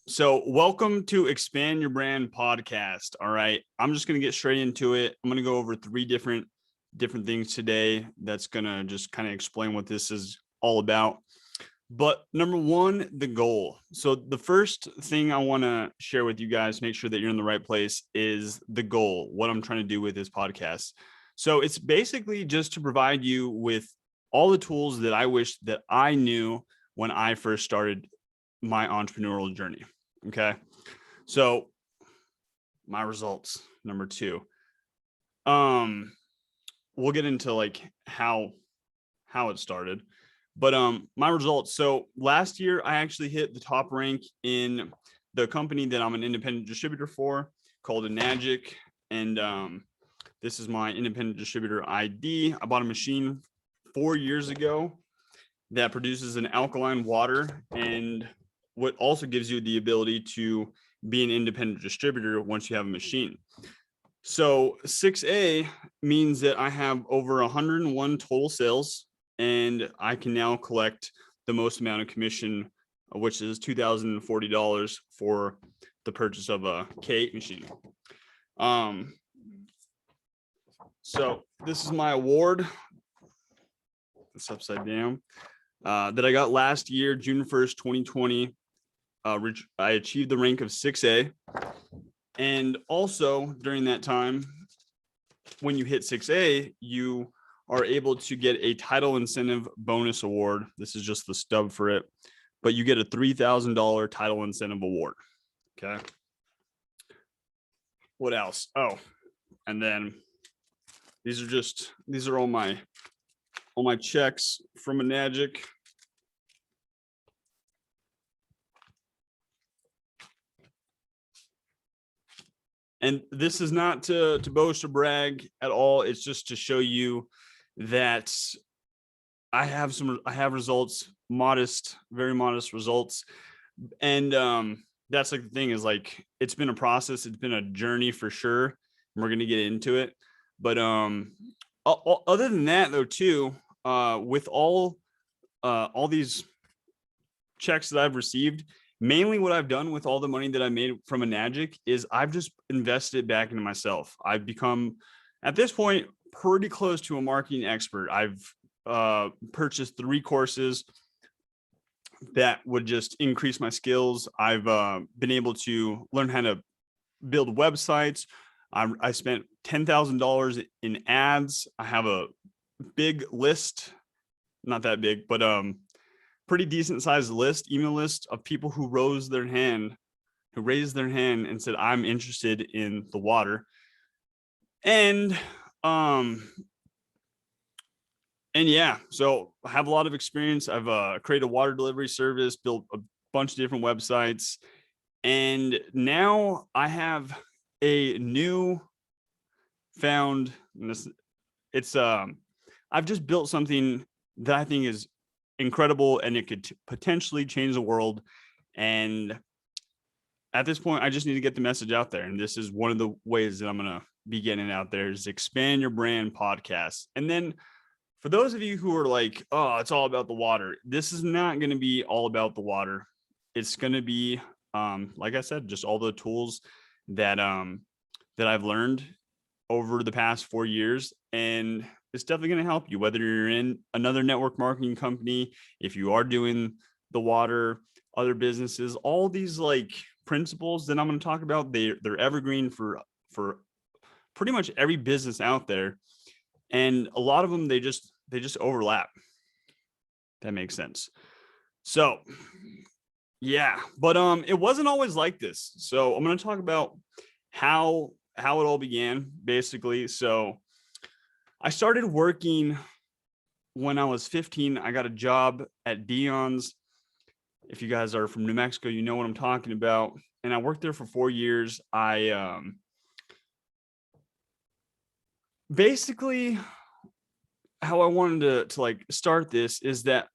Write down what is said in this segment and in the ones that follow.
So welcome to Expand Your Brand podcast. All right. I'm just going to get straight into it. I'm going to go over three different things today. That's going to just kind of explain what this is all about. But number one, the goal. So the first thing I want to share with you guys, make sure that you're in the right place, is the goal, what I'm trying to do with this podcast. So it's basically just to provide you with all the tools that I wish that I knew when I first started my entrepreneurial journey. Okay. So my results, number two. We'll get into like how it started. But my results. So last year I actually hit the top rank in the company that I'm an independent distributor for, called Enagic. And this is my independent distributor ID. I bought a machine 4 years ago that produces an alkaline water, and what also gives you the ability to be an independent distributor once you have a machine. So 6A means that I have over 101 total sales, and I can now collect the most amount of commission, which is $2,040 for the purchase of a K8 machine. So this is my award. It's upside down. That I got last year, June 1st, 2020. I achieved the rank of 6A. And also during that time, when you hit 6A, you are able to get a title incentive bonus award. This is just the stub for it, but you get a $3,000 title incentive award. Okay. What else? Oh, and then these are all my checks from Enagic. And this is not to boast or brag at all. It's just to show you that I have results, very modest results. And that's like the thing is, like, it's been a process. It's been a journey for sure. And we're going to get into it. But other than that, though, too, with all these checks that I've received, mainly what I've done with all the money that I made from Enagic is I've just invested back into myself. I've become, at this point, pretty close to a marketing expert. I've purchased 3 courses that would just increase my skills. I've been able to learn how to build websites. I spent $10,000 in ads. I have a big list, not that big, but pretty decent sized list, email list of people who raised their hand and said, I'm interested in the water. And yeah, so I have a lot of experience. I've created a water delivery service, built a bunch of different websites, and now I have a new found, I've just built something that I think is incredible, and it could potentially change the world. And at this point, I just need to get the message out there. And this is one of the ways that I'm going to be getting it out there, is Expand Your Brand podcast. And then for those of you who are like, oh, it's all about the water, this is not going to be all about the water. It's going to be, like I said, just all the tools that I've learned over the past 4 years. And it's definitely going to help you, whether you're in another network marketing company, if you are doing the water, other businesses. All these like principles that I'm going to talk about, they're evergreen for pretty much every business out there. And a lot of them, they just overlap. That makes sense. So yeah, but it wasn't always like this. So I'm going to talk about how it all began, basically. So I started working when I was 15. I got a job at Dion's. If you guys are from New Mexico, you know what I'm talking about. And I worked there for 4 years. I basically, how I wanted to like start this is that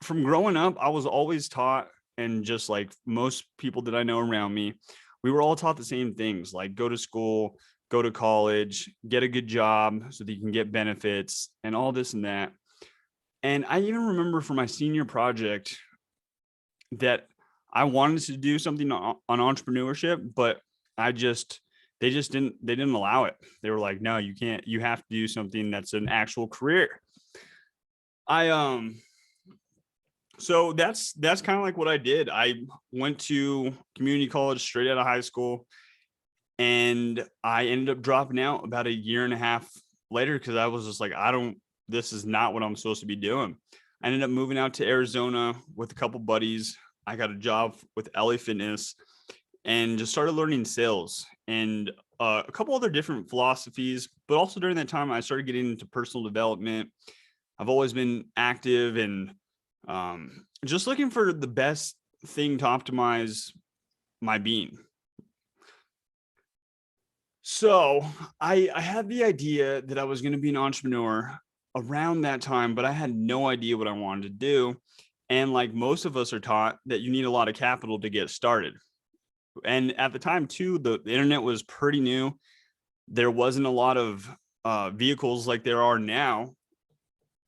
from growing up, I was always taught, and just like most people that I know around me, we were all taught the same things, like go to school, go to college, get a good job so that you can get benefits and all this and that. And I even remember for my senior project that I wanted to do something on entrepreneurship, but I just they didn't allow it. They were like, no, you can't. You have to do something that's an actual career. I So that's kind of like what I did. I went to community college straight out of high school, and I ended up dropping out about a year and a half later because I was just like, I don't. This is not what I'm supposed to be doing. I ended up moving out to Arizona with a couple buddies. I got a job with LA Fitness and just started learning sales and a couple other different philosophies. But also during that time, I started getting into personal development. I've always been active and just looking for the best thing to optimize my being. So I had the idea that I was going to be an entrepreneur around that time, but I had no idea what I wanted to do. And like most of us are taught that you need a lot of capital to get started. And at the time too, the internet was pretty new. There wasn't a lot of vehicles like there are now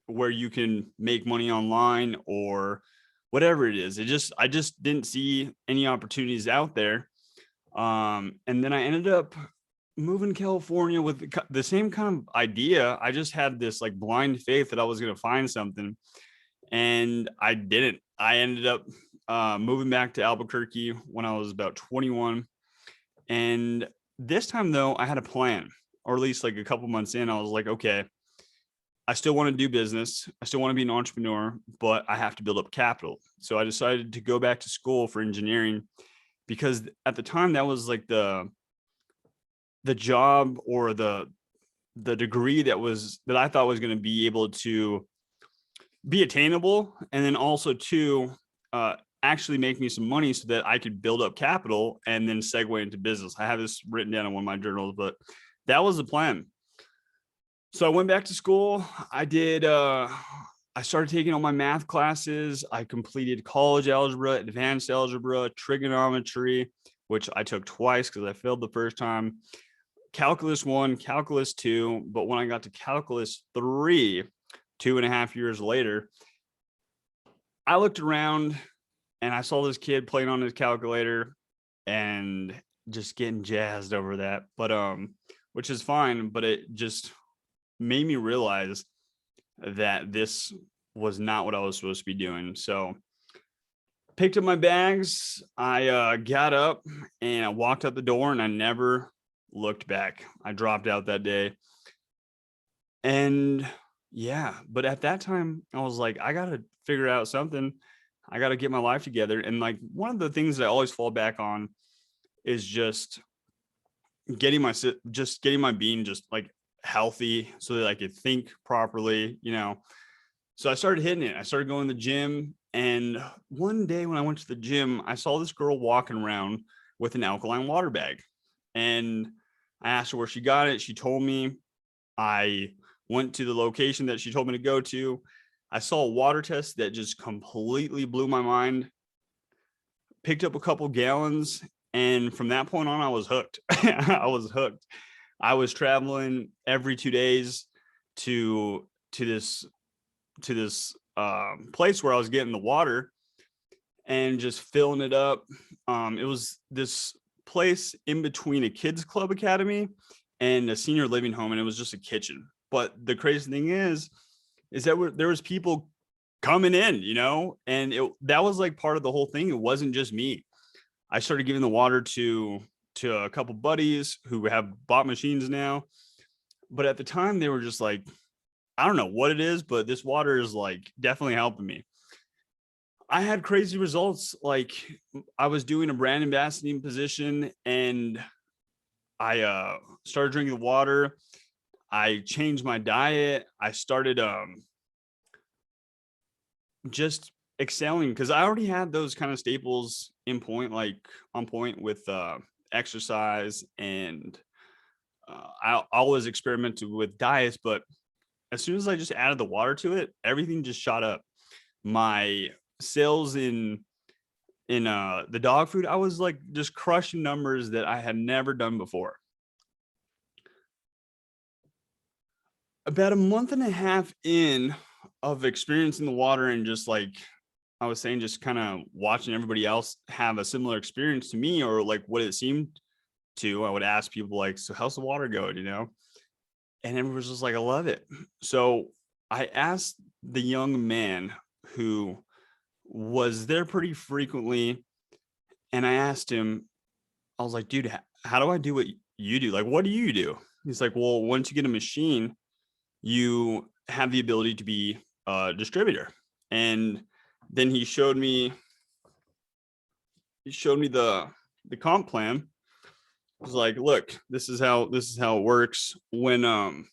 where you can make money online or whatever it is. I just didn't see any opportunities out there. And then I ended up moving to California with the same kind of idea. I just had this like blind faith that I was going to find something, and I didn't. I ended up moving back to Albuquerque when I was about 21. And this time, though, I had a plan, or at least like a couple months in, I was like, okay, I still want to do business. I still want to be an entrepreneur, but I have to build up capital. So I decided to go back to school for engineering because at the time that was like the job or the degree that I thought was going to be able to be attainable, and then also to actually make me some money so that I could build up capital and then segue into business. I have this written down in one of my journals, but that was the plan. So I went back to school. I started taking all my math classes. I completed college algebra, advanced algebra, trigonometry, which I took twice because I failed the first time. Calculus 1, calculus 2, but when I got to calculus 3, 2.5 years later, I looked around and I saw this kid playing on his calculator and just getting jazzed over that. But which is fine, but it just made me realize that this was not what I was supposed to be doing. So picked up my bags, I got up and I walked out the door, and I never looked back. I dropped out that day. And yeah, but at that time I was like, I gotta figure out something. I gotta get my life together. And like one of the things that I always fall back on is just getting my being just like healthy so that I could think properly, you know. So I started hitting it. I started going to the gym. And one day when I went to the gym, I saw this girl walking around with an alkaline water bag. And I asked her where she got it. She told me. I went to the location that she told me to go to. I saw a water test that just completely blew my mind. Picked up a couple gallons. And from that point on, I was hooked. I was hooked. I was traveling every 2 days to this place where I was getting the water and just filling it up. It was this place in between a kids club academy and a senior living home, and it was just a kitchen. But the crazy thing is that there was people coming in, you know, and that was like part of the whole thing. It wasn't just me. I started giving the water to a couple buddies who have bought machines now, but at the time they were just like, I don't know what it is, but this water is like definitely helping me. I had crazy results. Like I was doing a brand ambassador position, and I started drinking the water. I changed my diet. I started just excelling because I already had those kind of staples in point, like on point with exercise, and I always experimented with diets. But as soon as I just added the water to it, everything just shot up. My sales in the dog food, I was like just crushing numbers that I had never done before. About a month and a half in of experiencing the water and just like I was saying, just kind of watching everybody else have a similar experience to me, or like what it seemed to, I would ask people like, so how's the water going, And everyone was just like, I love it. So I asked the young man who was there pretty frequently, and I asked him, I was like, dude, how do I do what you do? Like, what do you do? He's like, well, once you get a machine, you have the ability to be a distributor. And then he showed me the comp plan. He was like, look, this is how it works. When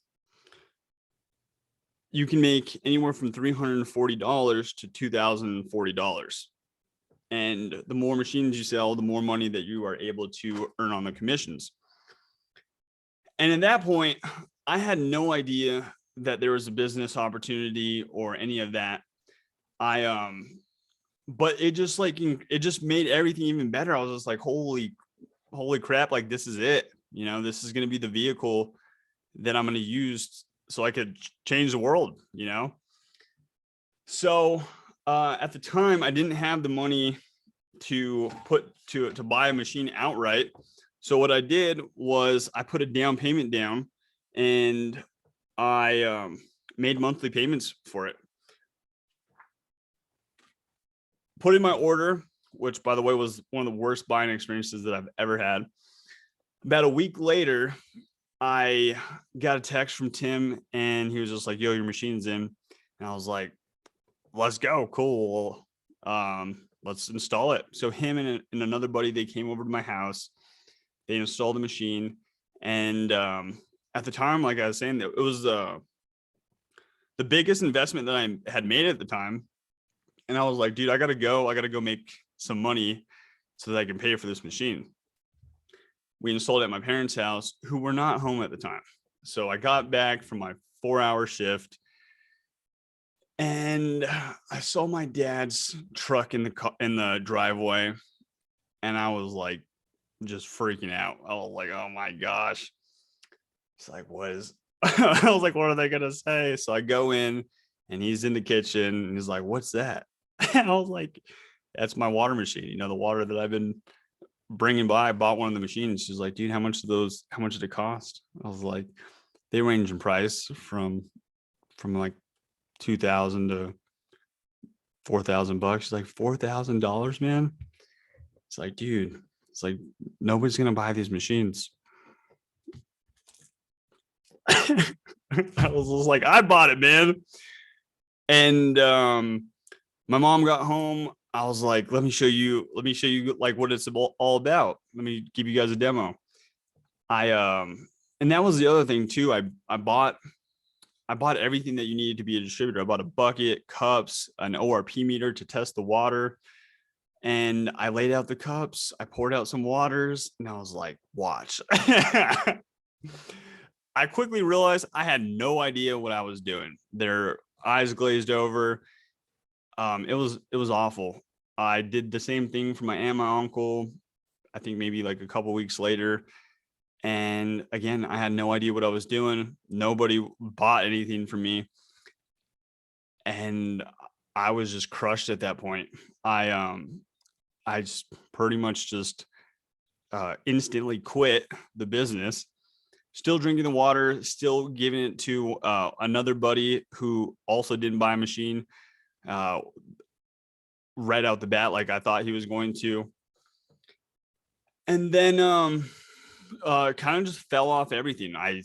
you can make anywhere from $340 to $2,040. And the more machines you sell, the more money that you are able to earn on the commissions. And at that point, I had no idea that there was a business opportunity or any of that. But it just made everything even better. I was just like, holy crap, like this is it. This is going to be the vehicle that I'm going to use so I could change the world, So at the time, I didn't have the money to buy a machine outright. So what I did was I put a down payment down, and I made monthly payments for it. Put in my order, which by the way was one of the worst buying experiences that I've ever had. About a week later, I got a text from Tim, and he was just like, yo, your machine's in. And I was like, let's go. Cool. Let's install it. So him and another buddy, they came over to my house. They installed the machine. And at the time, like I was saying, it was the biggest investment that I had made at the time. And I was like, dude, I got to go make some money so that I can pay for this machine. We installed it at my parents' house, who were not home at the time. So I got back from my 4-hour shift, and I saw my dad's truck in the driveway, and I was like, just freaking out. I was like, oh my gosh. It's like, I was like, what are they going to say? So I go in, and he's in the kitchen, and he's like, what's that? And I was like, that's my water machine. The water that I've been bringing by. I bought one of the machines. She's like, dude, how much did it cost? I was like, they range in price from like $2,000 to $4,000. She's like, $4,000, man. It's like, dude, it's like, nobody's gonna buy these machines. I was just like, I bought it, man. And my mom got home. I was like, let me show you like what it's all about. Let me give you guys a demo. And that was the other thing too. I bought everything that you needed to be a distributor. I bought a bucket, cups, an ORP meter to test the water. And I laid out the cups. I poured out some waters, and I was like, watch. I quickly realized I had no idea what I was doing. Their eyes glazed over. It was awful. I did the same thing for my aunt and my uncle, I think maybe like a couple weeks later. And again, I had no idea what I was doing. Nobody bought anything from me. And I was just crushed at that point. I just pretty much just instantly quit the business. Still drinking the water, still giving it to another buddy who also didn't buy a machine right out the bat like I thought he was going to. And then kind of just fell off everything. I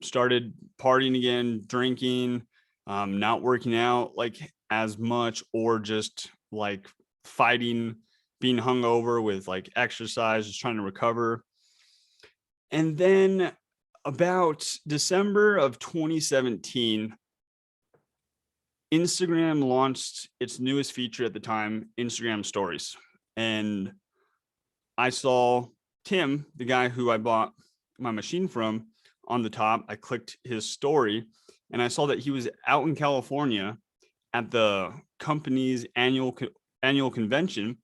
started partying again, drinking, not working out like as much, or just like fighting, being hungover with like exercise, just trying to recover. And then about December of 2017, Instagram launched its newest feature at the time, Instagram Stories. And I saw Tim, the guy who I bought my machine from, on the top. I clicked his story, and I saw that he was out in California at the company's annual convention,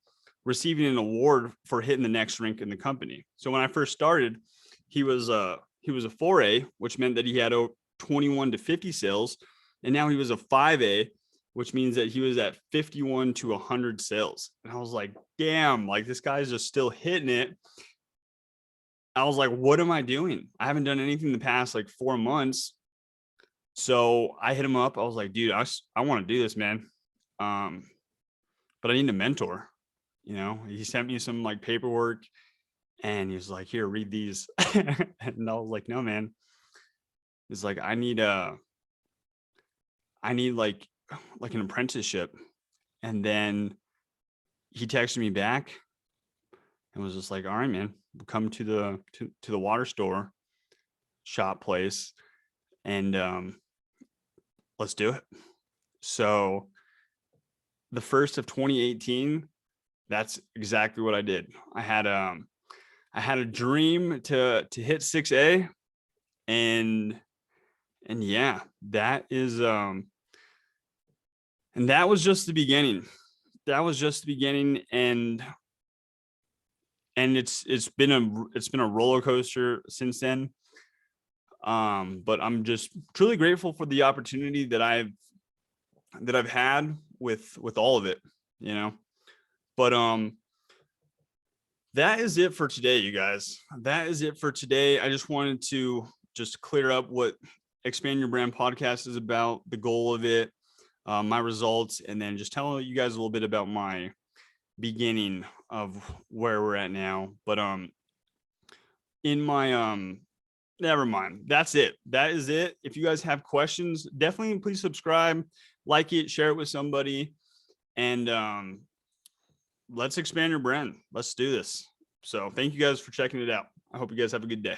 receiving an award for hitting the next rank in the company. So when I first started, he was a 4A, which meant that he had 21 to 50 sales, and now he was a 5A, which means that he was at 51 to 100 sales. And I was like, damn, like this guy's just still hitting it. I was like, what am I doing? I haven't done anything the past like 4 months. So I hit him up. I was like, dude, I want to do this, man. But I need a mentor. You know, he sent me some like paperwork and he was like, here, read these. And I was like, no, man. It's like, I need like an apprenticeship. And then he texted me back and was just like, all right, man, come to the water store shop place and let's do it. So the first of 2018, that's exactly what I did. I had a dream to hit 6A, and yeah, that is and that was just the beginning. That was just the beginning, and it's been a roller coaster since then. But I'm just truly grateful for the opportunity that I've had with all of it, you know. But that is it for today, you guys. That is it for today. I just wanted to just clear up what Expand Your Brand podcast is about, the goal of it, my results, and then just tell you guys a little bit about my beginning of where we're at now. But in my never mind. That's it. That is it. If you guys have questions, definitely please subscribe, like it, share it with somebody, and let's expand your brand. Let's do this. So thank you guys for checking it out. I hope you guys have a good day.